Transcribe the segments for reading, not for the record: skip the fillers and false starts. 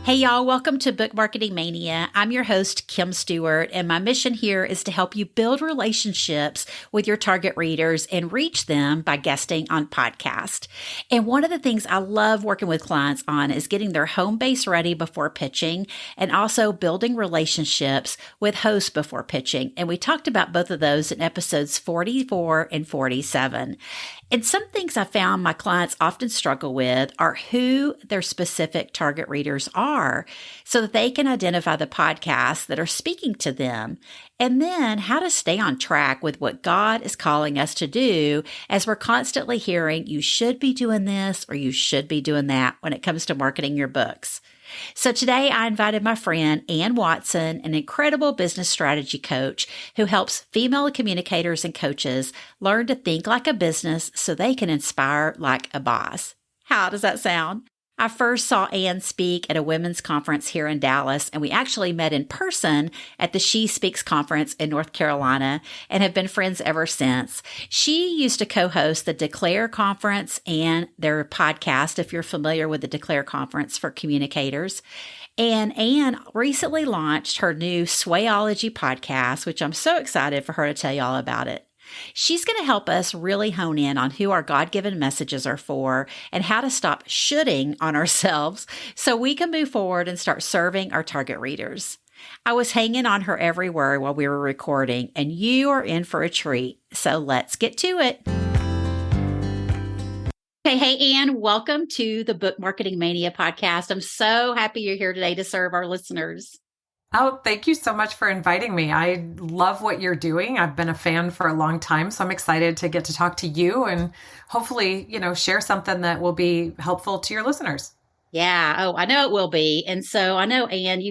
Hey y'all, welcome to Book Marketing Mania. I'm your host, Kim Stewart, and my mission here is to help you build relationships with your target readers and reach them by guesting on podcasts. And one of the things I love working with clients on is getting their home base ready before pitching and also building relationships with hosts before pitching. And we talked about both of those in episodes 44 and 47. And some things I found my clients often struggle with are who their specific target readers are so that they can identify the podcasts that are speaking to them. And then how to stay on track with what God is calling us to do as we're constantly hearing you should be doing this or you should be doing that when it comes to marketing your books. So today I invited my friend, Ann Watson, an incredible business strategy coach who helps female communicators and coaches learn to think like a business so they can inspire like a boss. How does that sound? I first saw Ann speak at a women's conference here in Dallas, and we actually met in person at the She Speaks conference in North Carolina and have been friends ever since. She used to co-host the Declare conference and their podcast, if you're familiar with the Declare conference for communicators. And Ann recently launched her new Swayology podcast, which I'm so excited for her to tell you all about it. She's going to help us really hone in on who our God-given messages are for and how to stop shoulding on ourselves so we can move forward and start serving our target readers. I was hanging on her every word while we were recording, and you are in for a treat. So let's get to it. Okay, hey, Ann, welcome to the Book Marketing Mania podcast. I'm so happy you're here today to serve our listeners. Oh, thank you so much for inviting me. I love what you're doing. I've been a fan for a long time, so I'm excited to get to talk to you and hopefully, share something that will be helpful to your listeners. Yeah. Oh, I know it will be. And so I know, Ann,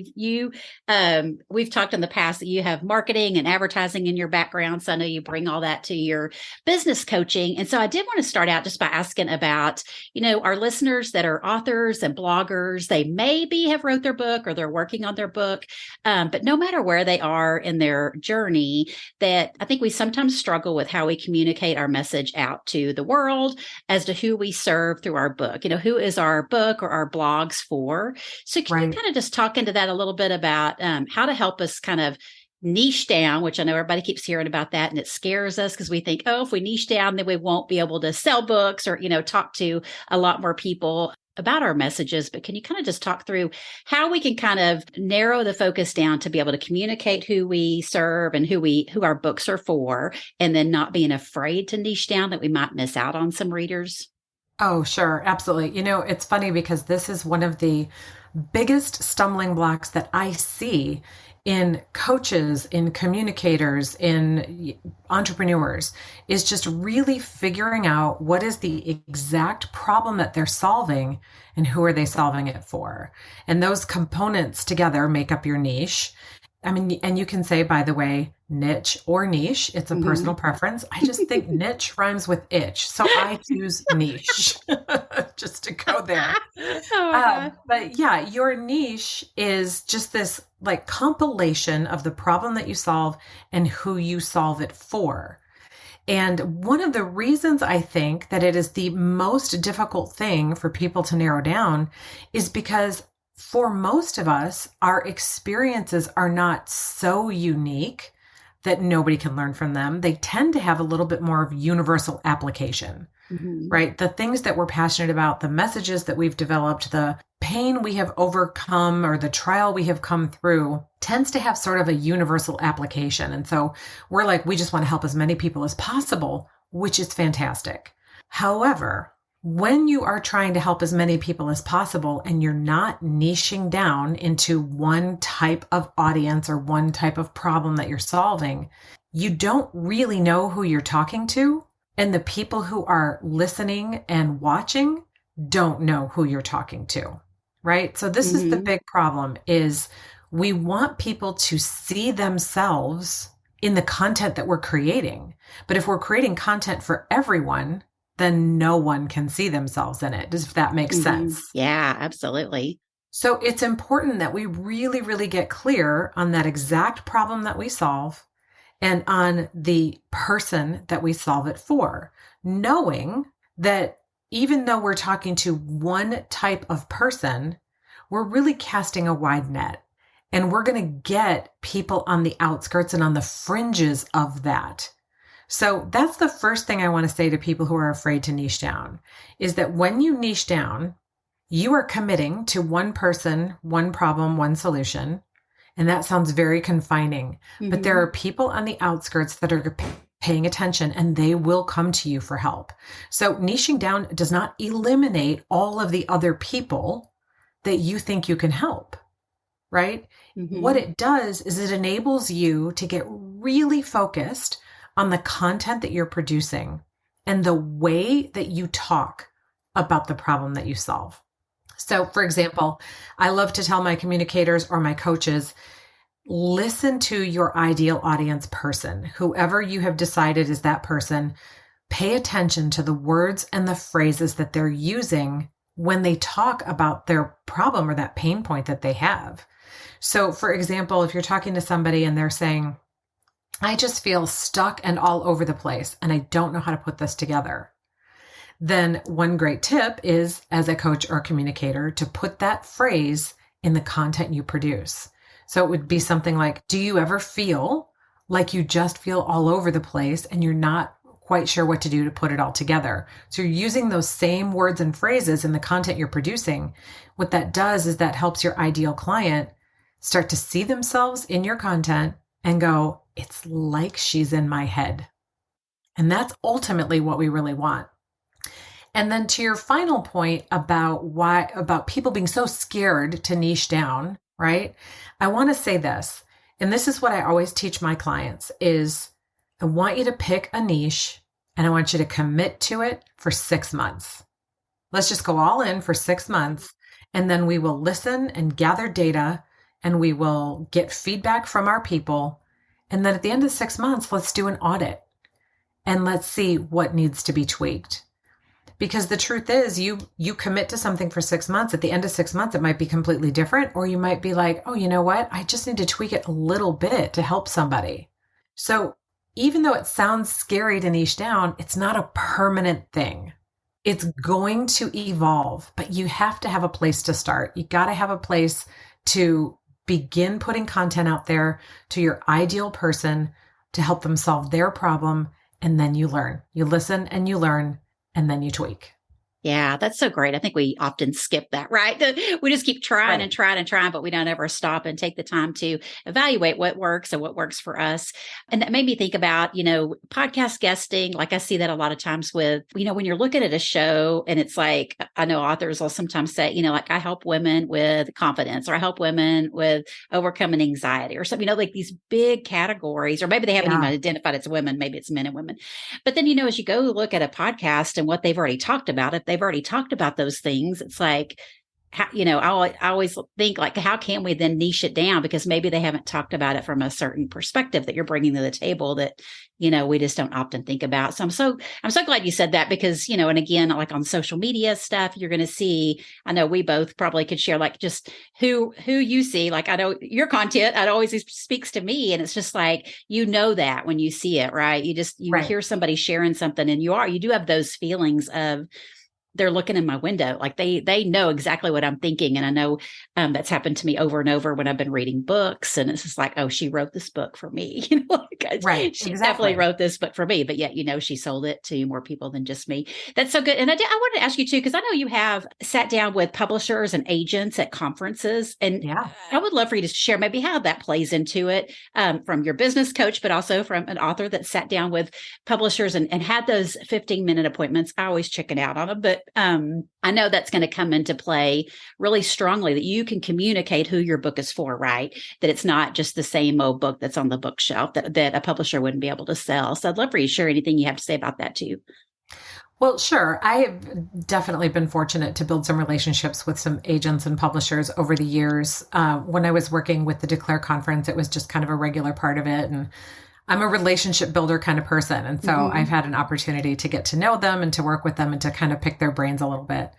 we've talked in the past that you have marketing and advertising in your background. So I know you bring all that to your business coaching. And so I did want to start out just by asking about, our listeners that are authors and bloggers, they maybe have wrote their book or they're working on their book. But no matter where they are in their journey, that I think we sometimes struggle with how we communicate our message out to the world as to who we serve through our book. Who is our book or our blogs for? So can you kind of just talk into that a little bit about how to help us kind of niche down, which I know everybody keeps hearing about that and it scares us because we think, oh, if we niche down, then we won't be able to sell books or, talk to a lot more people about our messages. But can you kind of just talk through how we can kind of narrow the focus down to be able to communicate who we serve and who our books are for, and then not being afraid to niche down that we might miss out on some readers? Oh, sure. Absolutely. It's funny because this is one of the biggest stumbling blocks that I see in coaches, in communicators, in entrepreneurs, is just really figuring out what is the exact problem that they're solving and who are they solving it for. And those components together make up your niche. I mean, and you can say, by the way, niche or niche. It's a personal preference. I just think niche rhymes with itch. So I choose niche just to go there. But yeah, your niche is just this like compilation of the problem that you solve and who you solve it for. And one of the reasons I think that it is the most difficult thing for people to narrow down is because for most of us, our experiences are not so unique that nobody can learn from them. They tend to have a little bit more of universal application, right? The things that we're passionate about, the messages that we've developed, the pain we have overcome, or the trial we have come through tends to have sort of a universal application. And so we're like, we just want to help as many people as possible, which is fantastic. However, when you are trying to help as many people as possible and you're not niching down into one type of audience or one type of problem that you're solving, you don't really know who you're talking to. And the people who are listening and watching don't know who you're talking to, right? So this is the big problem, is we want people to see themselves in the content that we're creating. But if we're creating content for everyone, then no one can see themselves in it, if that makes sense. Yeah, absolutely. So it's important that we really, really get clear on that exact problem that we solve and on the person that we solve it for, knowing that even though we're talking to one type of person, we're really casting a wide net, and we're going to get people on the outskirts and on the fringes of that. So that's the first thing I want to say to people who are afraid to niche down, is that when you niche down, you are committing to one person, one problem, one solution. And that sounds very confining, but there are people on the outskirts that are paying attention, and they will come to you for help. So niching down does not eliminate all of the other people that you think you can help, right? What it does is it enables you to get really focused on the content that you're producing and the way that you talk about the problem that you solve. So, for example, I love to tell my communicators or my coaches, listen to your ideal audience person, whoever you have decided is that person. Pay attention to the words and the phrases that they're using when they talk about their problem or that pain point that they have. So, for example, if you're talking to somebody and they're saying, I just feel stuck and all over the place, and I don't know how to put this together, then one great tip is, as a coach or communicator, to put that phrase in the content you produce. So it would be something like, do you ever feel like you just feel all over the place and you're not quite sure what to do to put it all together? So you're using those same words and phrases in the content you're producing. What that does is that helps your ideal client start to see themselves in your content and go, it's like she's in my head. And that's ultimately what we really want. And then to your final point about people being so scared to niche down, right? I want to say this, and this is what I always teach my clients, is I want you to pick a niche and I want you to commit to it for 6 months. Let's just go all in for 6 months, and then we will listen and gather data, and we will get feedback from our people. And then at the end of 6 months, let's do an audit and let's see what needs to be tweaked. Because the truth is, you commit to something for 6 months. At the end of 6 months, it might be completely different. Or you might be like, oh, you know what? I just need to tweak it a little bit to help somebody. So even though it sounds scary to niche down, it's not a permanent thing. It's going to evolve, but you have to have a place to start. You got to have a place to begin putting content out there to your ideal person to help them solve their problem. And then you learn. You listen and you learn, and then you tweak. Yeah, that's so great. I think we often skip that, right? We just keep trying and trying and trying, but we don't ever stop and take the time to evaluate what works and what works for us. And that made me think about, podcast guesting. Like I see that a lot of times with, when you're looking at a show and it's like, I know authors will sometimes say, like I help women with confidence, or I help women with overcoming anxiety or something, like these big categories, or maybe they haven't even identified it's women, maybe it's men and women. But then, as you go look at a podcast and what they've already talked about, if they've already talked about those things, it's like, I always think like, how can we then niche it down? Because maybe they haven't talked about it from a certain perspective that you're bringing to the table that, we just don't often think about. So I'm so glad you said that, because, and again, like on social media stuff, you're going to see, I know we both probably could share like just who you see, like, I know your content, it always speaks to me. And it's just like, that when you see it, right? You hear somebody sharing something and you do have those feelings of, they're looking in my window, like they know exactly what I'm thinking. And I know that's happened to me over and over when I've been reading books, and it's just like, oh, she wrote this book for me. She definitely wrote this book for me, but yet, she sold it to more people than just me. That's so good. And I wanted to ask you too, because I know you have sat down with publishers and agents at conferences, and I would love for you to share maybe how that plays into it, from your business coach, but also from an author that sat down with publishers and had those 15-minute appointments. I always chicken out on them, but I know that's going to come into play really strongly, that you can communicate who your book is for, right? That it's not just the same old book that's on the bookshelf that a publisher wouldn't be able to sell. So I'd love for you to share anything you have to say about that too. Well, sure. I have definitely been fortunate to build some relationships with some agents and publishers over the years. When I was working with the Declare conference, it was just kind of a regular part of it. And I'm a relationship builder kind of person. And so I've had an opportunity to get to know them and to work with them and to kind of pick their brains a little bit.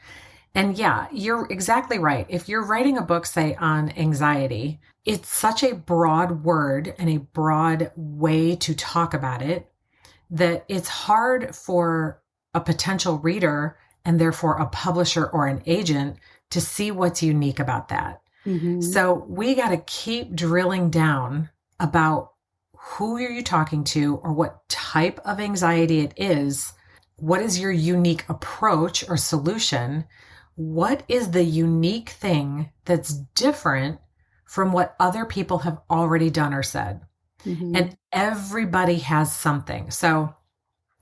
And yeah, you're exactly right. If you're writing a book, say, on anxiety, it's such a broad word and a broad way to talk about it that it's hard for a potential reader, and therefore a publisher or an agent, to see what's unique about that. Mm-hmm. So we got to keep drilling down about who are you talking to or what type of anxiety it is. What is your unique approach or solution? What is the unique thing that's different from what other people have already done or said? Mm-hmm. And everybody has something. So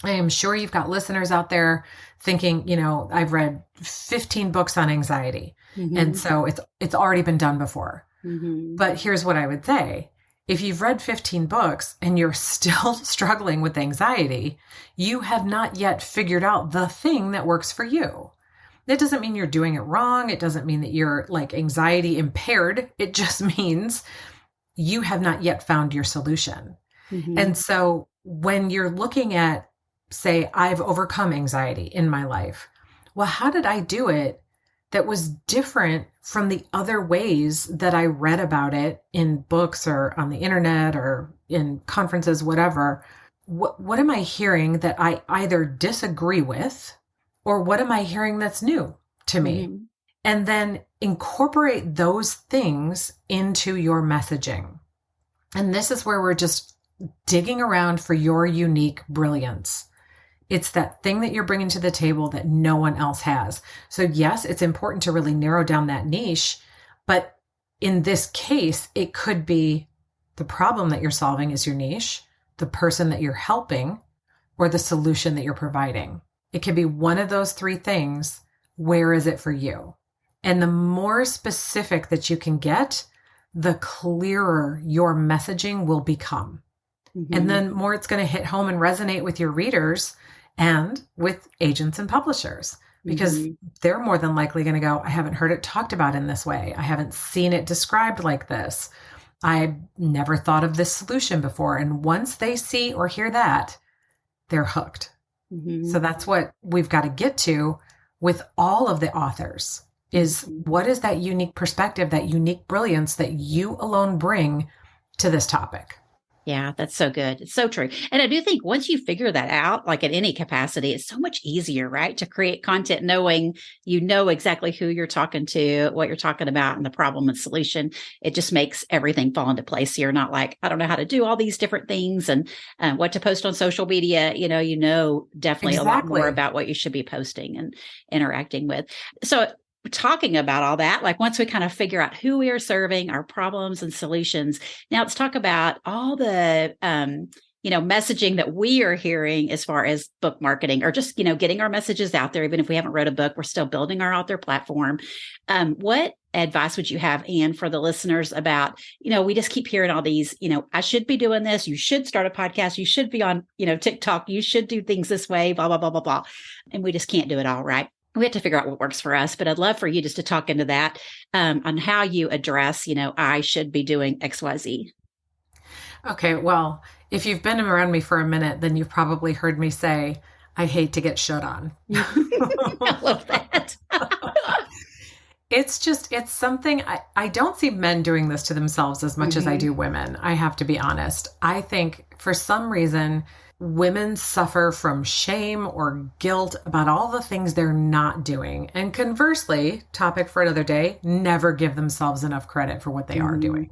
I am sure you've got listeners out there thinking, I've read 15 books on anxiety. Mm-hmm. And so it's already been done before. Mm-hmm. But here's what I would say. If you've read 15 books and you're still struggling with anxiety, you have not yet figured out the thing that works for you. It doesn't mean you're doing it wrong. It doesn't mean that you're like anxiety impaired. It just means you have not yet found your solution. Mm-hmm. And so when you're looking at, say, I've overcome anxiety in my life, well, how did I do it that was different from the other ways that I read about it in books or on the internet or in conferences, whatever? What am I hearing that I either disagree with, or what am I hearing that's new to me? Mm-hmm. And then incorporate those things into your messaging. And this is where we're just digging around for your unique brilliance. It's that thing that you're bringing to the table that no one else has. So yes, it's important to really narrow down that niche, but in this case, it could be the problem that you're solving is your niche, the person that you're helping, or the solution that you're providing. It could be one of those three things. Where is it for you? And the more specific that you can get, the clearer your messaging will become. Mm-hmm. And then more it's going to hit home and resonate with your readers and with agents and publishers, because they're more than likely going to go, I haven't heard it talked about in this way. I haven't seen it described like this. I never thought of this solution before. And once they see or hear that, they're hooked. Mm-hmm. So that's what we've got to get to with all of the authors is what is that unique perspective, that unique brilliance that you alone bring to this topic? Yeah, that's so good. It's so true. And I do think once you figure that out, like in any capacity, it's so much easier, right? To create content knowing you know exactly who you're talking to, what you're talking about, and the problem and solution. It just makes everything fall into place. So you're not like, I don't know how to do all these different things and what to post on social media. You know definitely a lot more about what you should be posting and interacting with. So talking about all that, like once we kind of figure out who we are serving, our problems and solutions, now let's talk about all the, messaging that we are hearing as far as book marketing or just, getting our messages out there. Even if we haven't wrote a book, we're still building our author platform. What advice would you have, Anne, for the listeners about, we just keep hearing all these, I should be doing this. You should start a podcast. You should be on, TikTok. You should do things this way, blah, blah, blah, blah, blah. And we just can't do it all, right? We have to figure out what works for us, but I'd love for you just to talk into that on how you address, I should be doing XYZ. Okay. Well, if you've been around me for a minute, then you've probably heard me say, I hate to get shit on. I love that. It's something I don't see men doing this to themselves as much as I do women. I have to be honest. I think for some reason, women suffer from shame or guilt about all the things they're not doing. And conversely, topic for another day, never give themselves enough credit for what they are doing.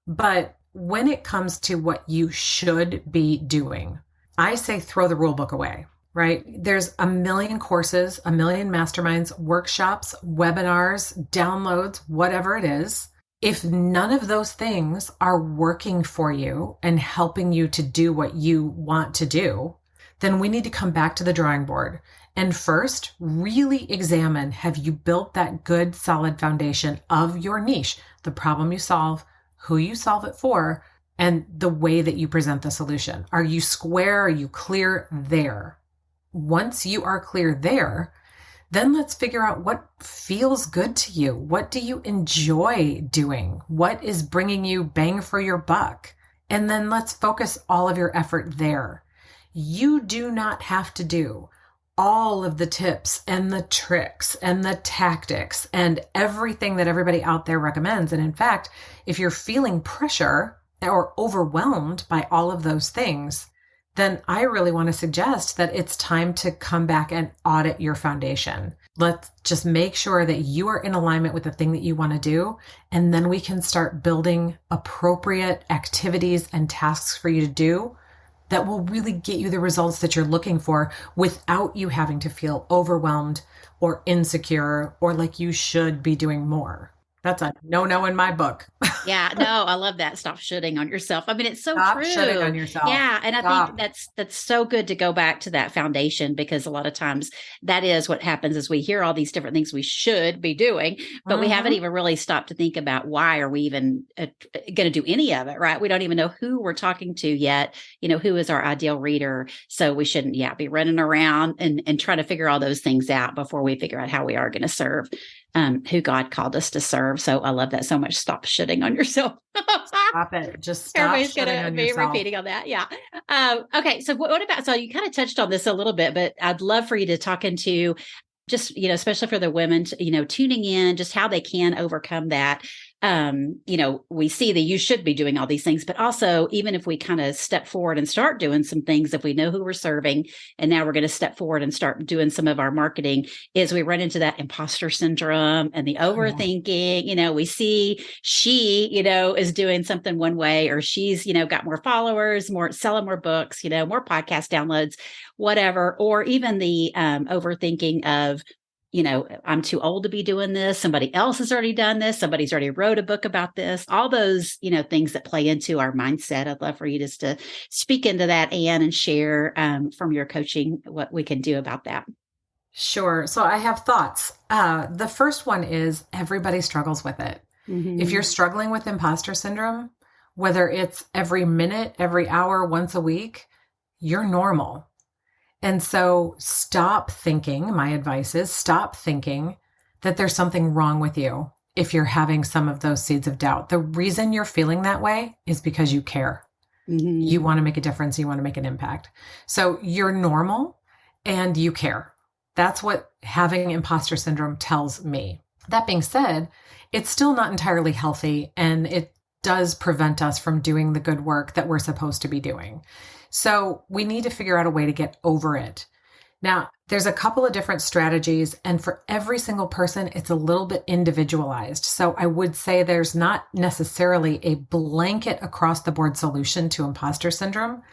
But when it comes to what you should be doing, I say throw the rule book away, right? There's a million courses, a million masterminds, workshops, webinars, downloads, whatever it is. If none of those things are working for you and helping you to do what you want to do, then we need to come back to the drawing board and first really examine, have you built that good, solid foundation of your niche, the problem you solve, who you solve it for, and the way that you present the solution? Are you square? Are you clear there? Once you are clear there, then let's figure out what feels good to you. What do you enjoy doing? What is bringing you bang for your buck? And then let's focus all of your effort there. You do not have to do all of the tips and the tricks and the tactics and everything that everybody out there recommends. And in fact, if you're feeling pressure or overwhelmed by all of those things, then I really want to suggest that it's time to come back and audit your foundation. Let's just make sure that you are in alignment with the thing that you want to do. And then we can start building appropriate activities and tasks for you to do that will really get you the results that you're looking for without you having to feel overwhelmed or insecure or like you should be doing more. That's a no-no in my book. Yeah, no, I love that. Stop shitting on yourself. I mean, it's so Stop true. shitting on yourself. Yeah, and I Stop. think that's so good to go back to that foundation, because a lot of times that is what happens is we hear all these different things we should be doing, but we haven't even really stopped to think about why are we even going to do any of it, right? We don't even know who we're talking to yet, who is our ideal reader. So we shouldn't, be running around and trying to figure all those things out before we figure out how we are going to serve who God called us to serve. So I love that so much. Stop shitting on yourself. Stop it. Just stop. Everybody's going to be repeating on that. Yeah. Okay. So what about, so you kind of touched on this a little bit, but I'd love for you to talk into just, especially for the women, tuning in, just how they can overcome that. We see that you should be doing all these things, but also even if we kind of step forward and start doing some things, if we know who we're serving, and now we're going to step forward and start doing some of our marketing, is we run into that imposter syndrome and the overthinking. We see she, is doing something one way, or she's, got more followers, selling more books, more podcast downloads, whatever, or even the overthinking of, I'm too old to be doing this. Somebody else has already done this. Somebody's already wrote a book about this. All those, things that play into our mindset. I'd love for you just to speak into that, Anne, and share from your coaching what we can do about that. Sure. So I have thoughts. The first one is everybody struggles with it. Mm-hmm. If you're struggling with imposter syndrome, whether it's every minute, every hour, once a week, you're normal. And so stop thinking, my advice is stop thinking that there's something wrong with you if you're having some of those seeds of doubt. The reason you're feeling that way is because you care. Mm-hmm. You want to make a difference. You want to make an impact. So you're normal and you care. That's what having imposter syndrome tells me. That being said, it's still not entirely healthy, and it does prevent us from doing the good work that we're supposed to be doing. So we need to figure out a way to get over it. Now, there's a couple of different strategies, and for every single person, it's a little bit individualized. So I would say there's not necessarily a blanket across the board solution to imposter syndrome,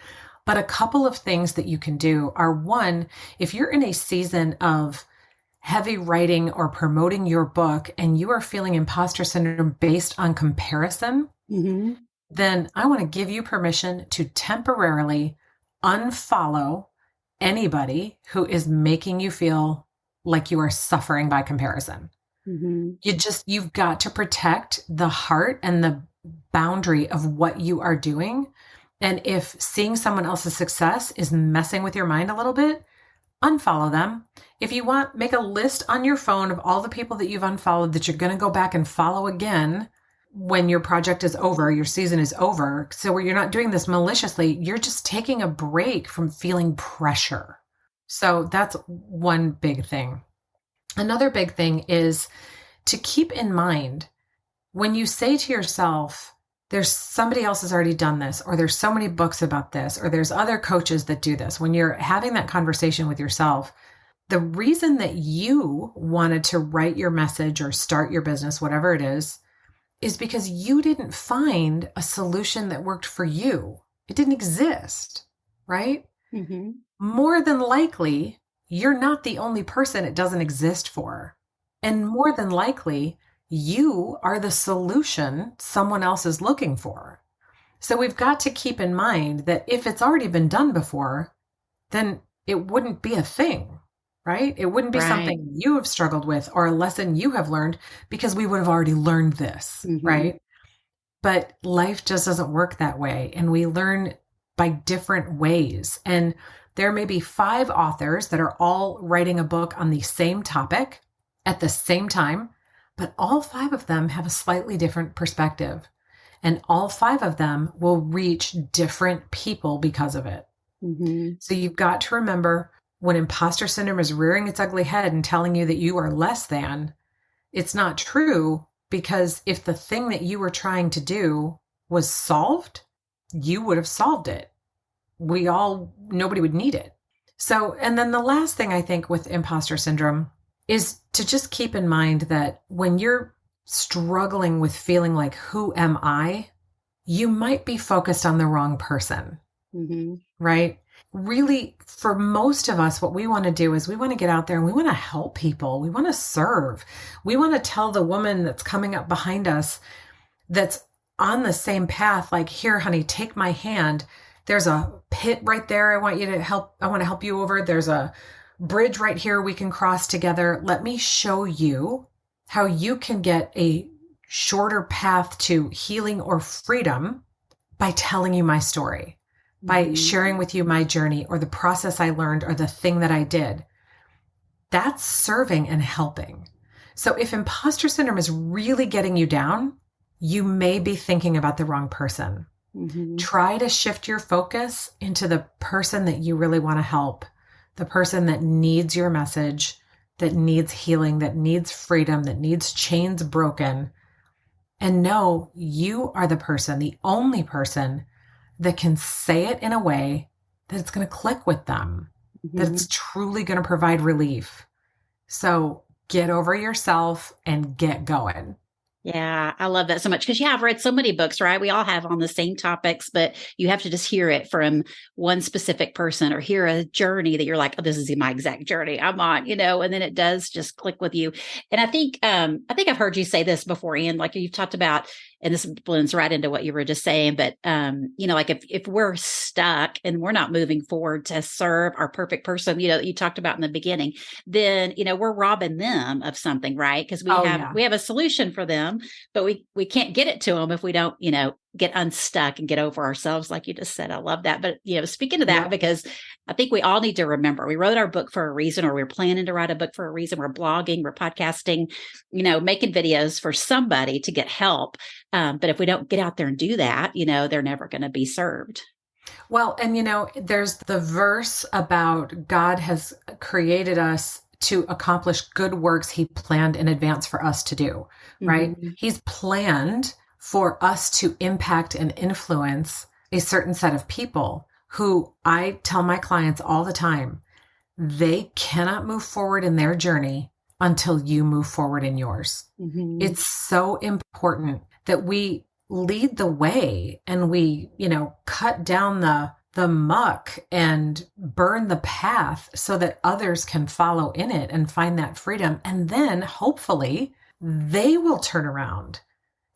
but a couple of things that you can do are, one, if you're in a season of heavy writing or promoting your book and you are feeling imposter syndrome based on comparison, mm-hmm. then I want to give you permission to temporarily unfollow anybody who is making you feel like you are suffering by comparison. Mm-hmm. You've got to protect the heart and the boundary of what you are doing. And if seeing someone else's success is messing with your mind a little bit, unfollow them. If you want, make a list on your phone of all the people that you've unfollowed that you're going to go back and follow again when your project is over, your season is over. So where you're not doing this maliciously, you're just taking a break from feeling pressure. So that's one big thing. Another big thing is to keep in mind when you say to yourself, there's somebody else has already done this, or there's so many books about this, or there's other coaches that do this. When you're having that conversation with yourself, the reason that you wanted to write your message or start your business, whatever it is because you didn't find a solution that worked for you. It didn't exist, right? Mm-hmm. More than likely, you're not the only person it doesn't exist for. And more than likely, you are the solution someone else is looking for. So we've got to keep in mind that if it's already been done before, then it wouldn't be a thing, right? It wouldn't be something you have struggled with or a lesson you have learned, because we would have already learned this, mm-hmm. right? But life just doesn't work that way. And we learn by different ways. And there may be 5 authors that are all writing a book on the same topic at the same time, but all 5 of them have a slightly different perspective. And all 5 of them will reach different people because of it. Mm-hmm. So you've got to remember, when imposter syndrome is rearing its ugly head and telling you that you are less than, it's not true, because if the thing that you were trying to do was solved, you would have solved it. Nobody would need it. So, and then the last thing I think with imposter syndrome is to just keep in mind that when you're struggling with feeling like, who am I? You might be focused on the wrong person, right? Really, for most of us, what we want to do is we want to get out there and we want to help people. We want to serve. We want to tell the woman that's coming up behind us that's on the same path, like, here, honey, take my hand. There's a pit right there. I want to help you over. There's a bridge right here we can cross together. Let me show you how you can get a shorter path to healing or freedom by telling you my story, by sharing with you my journey or the process I learned or the thing that I did. That's serving and helping. So if imposter syndrome is really getting you down, you may be thinking about the wrong person. Try to shift your focus into the person that you really want to help, the person that needs your message, that needs healing, that needs freedom, that needs chains broken. And know you are the person, the only person that can say it in a way that it's going to click with them, that it's truly going to provide relief. So get over yourself and get going. Yeah, I love that so much because, I've read so many books, right? We all have on the same topics, but you have to just hear it from one specific person or hear a journey that you're like, oh, this is my exact journey I'm on, and then it does just click with you. And I think I've heard you say this before, Ian, like you've talked about, and this blends right into what you were just saying, but, like if we're stuck and we're not moving forward to serve our perfect person, that you talked about in the beginning, then, we're robbing them of something, right? Because we have a solution for them, but we can't get it to them if we don't, get unstuck and get over ourselves. Like you just said, I love that. But, speaking of that, because I think we all need to remember, we wrote our book for a reason, or we're planning to write a book for a reason. We're blogging, we're podcasting, making videos for somebody to get help. But if we don't get out there and do that, they're never going to be served. Well, and there's the verse about God has created us to accomplish good works he planned in advance for us to do, right? He's planned for us to impact and influence a certain set of people who, I tell my clients all the time, they cannot move forward in their journey until you move forward in yours. It's so important that we lead the way and we, cut down the muck and burn the path so that others can follow in it and find that freedom. And then hopefully they will turn around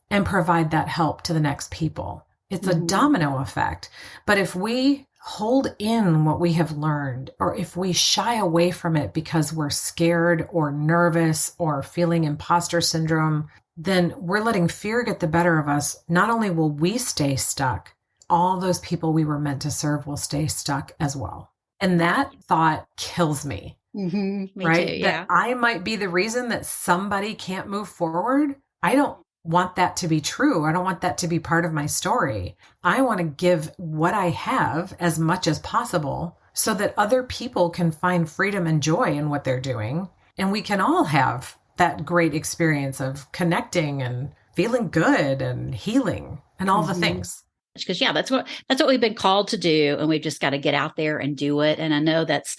and provide that help to the next people. It's a domino effect. But if we hold in what we have learned, or if we shy away from it because we're scared or nervous or feeling imposter syndrome, then we're letting fear get the better of us. Not only will we stay stuck, all those people we were meant to serve will stay stuck as well. And that thought kills me. Me right? too, yeah. That I might be the reason that somebody can't move forward. I don't want that to be true. I don't want that to be part of my story. I want to give what I have as much as possible so that other people can find freedom and joy in what they're doing. And we can all have that great experience of connecting and feeling good and healing and all the things. Because that's what we've been called to do, and we've just got to get out there and do it. And I know that's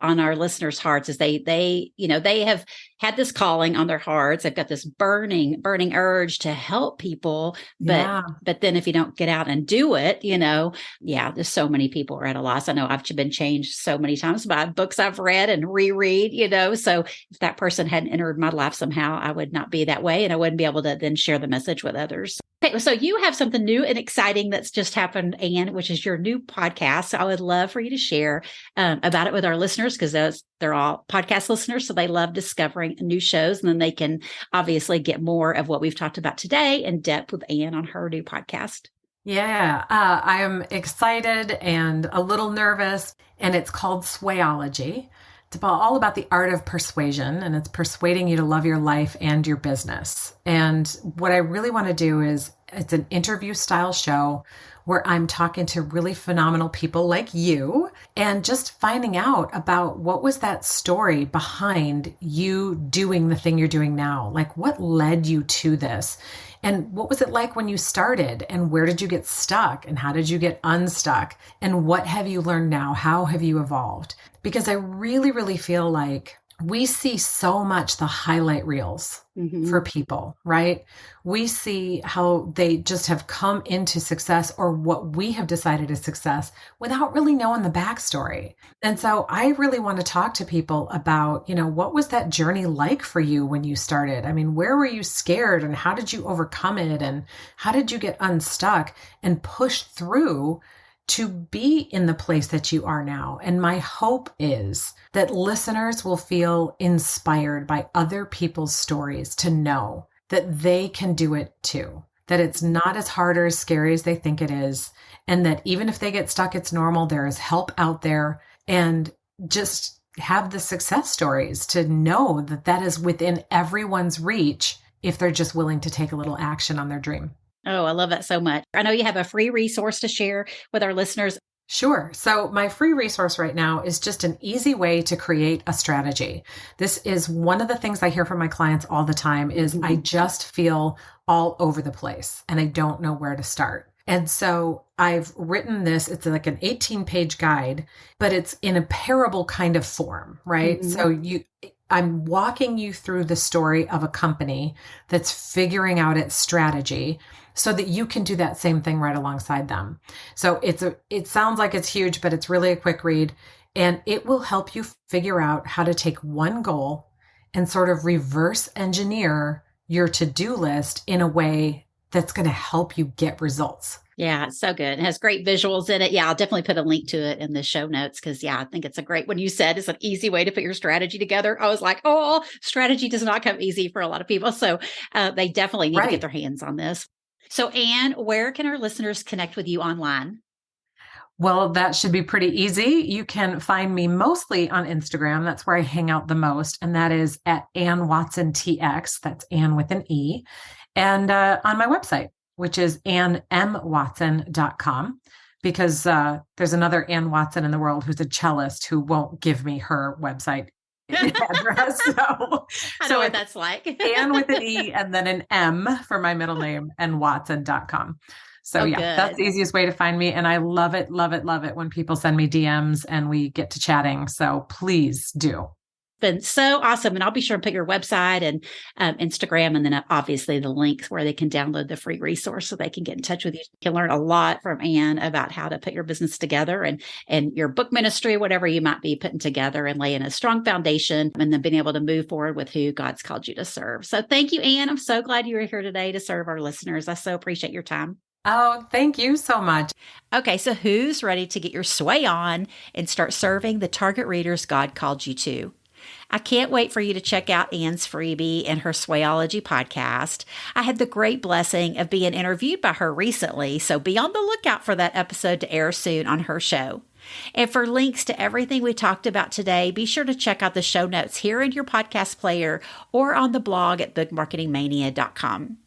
on our listeners' hearts, is they have had this calling on their hearts. They've got this burning urge to help people. But then if you don't get out and do it, there's so many people are at a loss. I know I've been changed so many times by books I've read and reread, so if that person hadn't entered my life somehow, I would not be that way. And I wouldn't be able to then share the message with others. Okay, so you have something new and exciting that's just happened, Anne, which is your new podcast. So I would love for you to share about it with our listeners, because they're all podcast listeners. So they love discovering new shows, and then they can obviously get more of what we've talked about today in depth with Anne on her new podcast. Yeah, I am excited and a little nervous, and it's called Swayology. It's all about the art of persuasion, and it's persuading you to love your life and your business. And what I really want to do is, it's an interview style show where I'm talking to really phenomenal people like you and just finding out about what was that story behind you doing the thing you're doing now. Like, what led you to this? And what was it like when you started? And where did you get stuck? And how did you get unstuck? And what have you learned now? How have you evolved? Because I really, really feel like we see so much the highlight reels for people, right? We see how they just have come into success or what we have decided is success without really knowing the backstory. And so I really want to talk to people about, what was that journey like for you when you started? I mean, where were you scared and how did you overcome it? And how did you get unstuck and push through to be in the place that you are now? And my hope is that listeners will feel inspired by other people's stories to know that they can do it too, that it's not as hard or as scary as they think it is. And that even if they get stuck, it's normal. There is help out there, and just have the success stories to know that that is within everyone's reach if they're just willing to take a little action on their dream. Oh, I love that so much. I know you have a free resource to share with our listeners. Sure. So my free resource right now is just an easy way to create a strategy. This is one of the things I hear from my clients all the time is I just feel all over the place and I don't know where to start. And so I've written this, it's like an 18-page guide, but it's in a parable kind of form, right? So I'm walking you through the story of a company that's figuring out its strategy so that you can do that same thing right alongside them. So it sounds like it's huge, but it's really a quick read, and it will help you figure out how to take one goal and sort of reverse engineer your to-do list in a way that's going to help you get results. Yeah, it's so good. It has great visuals in it. Yeah, I'll definitely put a link to it in the show notes because, I think it's a great, when you said it's an easy way to put your strategy together, I was like, oh, strategy does not come easy for a lot of people. So they definitely need to get their hands on this. So, Anne, where can our listeners connect with you online? Well, that should be pretty easy. You can find me mostly on Instagram. That's where I hang out the most. And that is at Ann Watson TX. That's Ann with an E. And on my website, which is annmwatson.com, because there's another Ann Watson in the world who's a cellist who won't give me her website address. I know what that's like. Ann with an E and then an M for my middle name and Watson.com. So that's the easiest way to find me. And I love it, love it, love it when people send me DMs and we get to chatting. So please do. Been so awesome. And I'll be sure to put your website and Instagram, and then obviously the links where they can download the free resource so they can get in touch with you. You can learn a lot from Anne about how to put your business together and your book ministry, whatever you might be putting together, and laying a strong foundation and then being able to move forward with who God's called you to serve. So thank you, Anne. I'm so glad you were here today to serve our listeners. I so appreciate your time. Oh, thank you so much. Okay, so who's ready to get your sway on and start serving the target readers God called you to? I can't wait for you to check out Anne's freebie and her Swayology podcast. I had the great blessing of being interviewed by her recently, so be on the lookout for that episode to air soon on her show. And for links to everything we talked about today, be sure to check out the show notes here in your podcast player or on the blog at bookmarketingmania.com.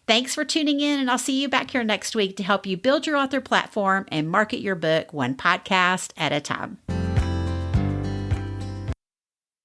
Thanks for tuning in, and I'll see you back here next week to help you build your author platform and market your book one podcast at a time.